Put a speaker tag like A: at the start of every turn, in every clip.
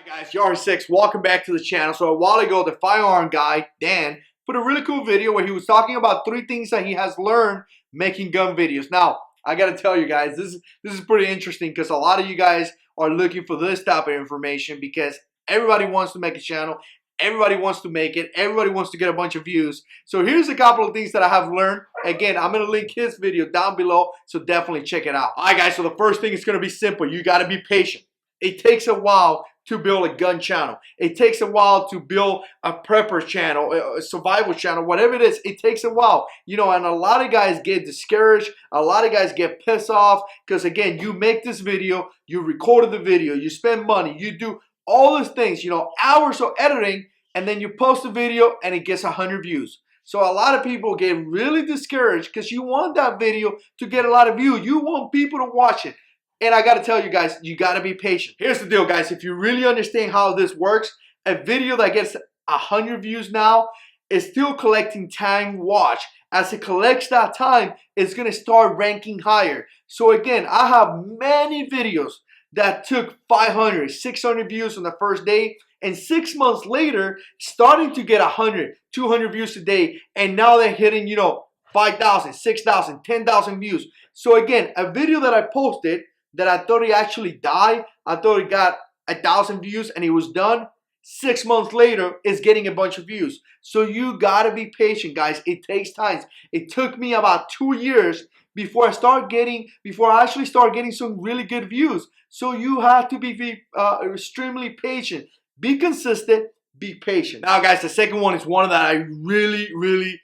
A: Hi guys, JH6, welcome back to the channel. So a while ago, the firearm guy, Dan, put a really cool video where he was talking about 3 things that he has learned making gun videos. Now, I gotta tell you guys, this is pretty interesting because a lot of you guys are looking for this type of information because everybody wants to make a channel, everybody wants to make it, everybody wants to get a bunch of views. So here's a couple of things that I have learned. Again, I'm gonna link his video down below, so definitely check it out. Alright guys, so the first thing is gonna be simple. You gotta be patient. It takes a while to build a gun channel. It takes a while to build a prepper channel, a survival channel, whatever it is. It takes a while, you know, and a lot of guys get discouraged. A lot of guys get pissed off because, again, you make this video, you recorded the video, you spend money, you do all these things, you know, hours of editing, and then you post a video and it gets 100 views. So a lot of people get really discouraged because you want that video to get a lot of views. You want people to watch it. And I gotta tell you guys, you gotta be patient. Here's the deal, guys. If you really understand how this works, a video that gets 100 views now is still collecting time watch. As it collects that time, it's gonna start ranking higher. So again, I have many videos that took 500, 600 views on the first day, and 6 months later, starting to get 100, 200 views a day, and now they're hitting, you know, 5,000, 6,000, 10,000 views. So again, a video that I posted that I thought it actually died, I thought it got 1,000 views and it was done, 6 months later, it's getting a bunch of views. So you gotta be patient, guys. It takes time. It took me about 2 years before I actually start getting some really good views. So you have to be extremely patient. Be consistent, be patient. Now, guys, the second one is one that I really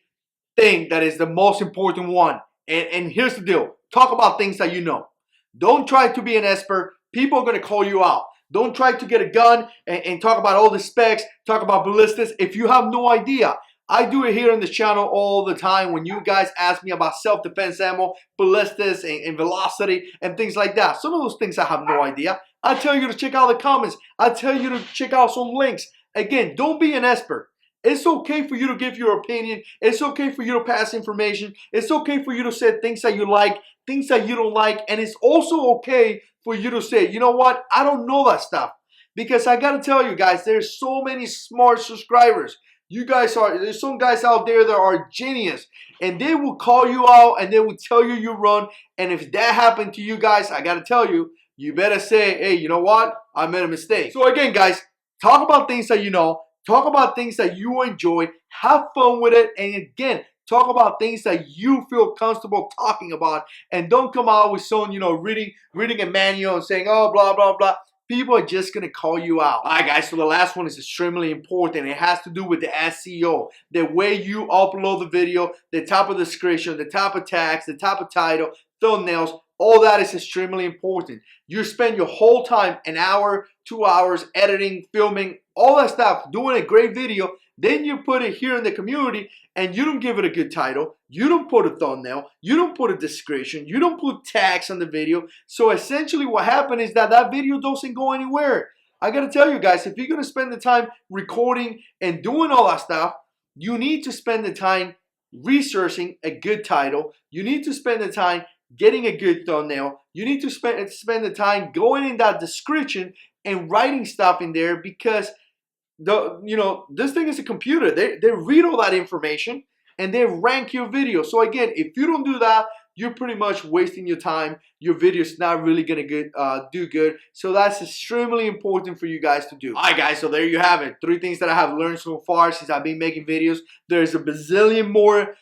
A: think that is the most important one. And here's the deal. Talk about things that you know. Don't try to be an expert. People are going to call you out. Don't try to get a gun and talk about all the specs, talk about ballistics if you have no idea. I do it here on this channel all the time when you guys ask me about self-defense ammo, ballistics, and velocity, and things like that. Some of those things I have no idea. I tell you to check out the comments. I tell you to check out some links. Again, don't be an expert. It's okay for you to give your opinion. It's okay for you to pass information. It's okay for you to say things that you like, things that you don't like. And it's also okay for you to say, you know what? I don't know that stuff. Because I got to tell you guys, there's so many smart subscribers. There's some guys out there that are genius. And they will call you out and they will tell you you run. And if that happened to you guys, I got to tell you, you better say, hey, you know what? I made a mistake. So again, guys, talk about things that you know. Talk about things that you enjoy, have fun with it, and again, talk about things that you feel comfortable talking about, and don't come out with someone, you know, reading a manual and saying, oh, blah, blah, blah. People are just going to call you out. All right, guys, so the last one is extremely important. It has to do with the SEO, the way you upload the video, the type of description, the type of tags, the type of title, thumbnails. All that is extremely important. You spend your whole time, an hour, 2 hours, editing, filming, all that stuff, doing a great video. Then you put it here in the community and you don't give it a good title. You don't put a thumbnail. You don't put a description. You don't put tags on the video. So essentially what happened is that video doesn't go anywhere. I got to tell you guys, if you're going to spend the time recording and doing all that stuff, you need to spend the time researching a good title. You need to spend the time getting a good thumbnail. You need to spend the time going in that description and writing stuff in there because this thing is a computer. They read all that information and they rank your video. So again, if you don't do that, you're pretty much wasting your time. Your video is not really gonna do good. So that's extremely important for you guys to do. All right, guys. So there you have it. 3 things that I have learned so far since I've been making videos. There's a bazillion more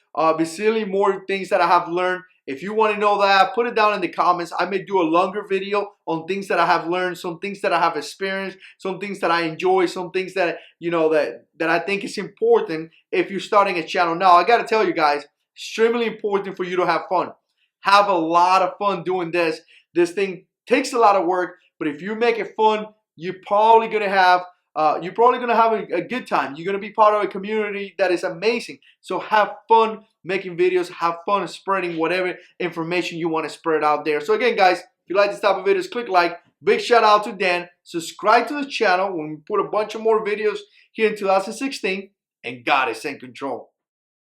A: things that I have learned. If you want to know that, put it down in the comments. I may do a longer video on things that I have learned, some things that I have experienced, some things that I enjoy, some things that, you know, that I think is important if you're starting a channel. Now, I got to tell you guys, extremely important for you to have fun. Have a lot of fun doing this. This thing takes a lot of work, but if you make it fun, you're probably going to have a good time. You're going to be part of a community that is amazing. So have fun making videos. Have fun spreading whatever information you want to spread out there. So again, guys, if you like this type of videos, click like. Big shout out to Dan. Subscribe to the channel when we put a bunch of more videos here in 2016. And God is in control.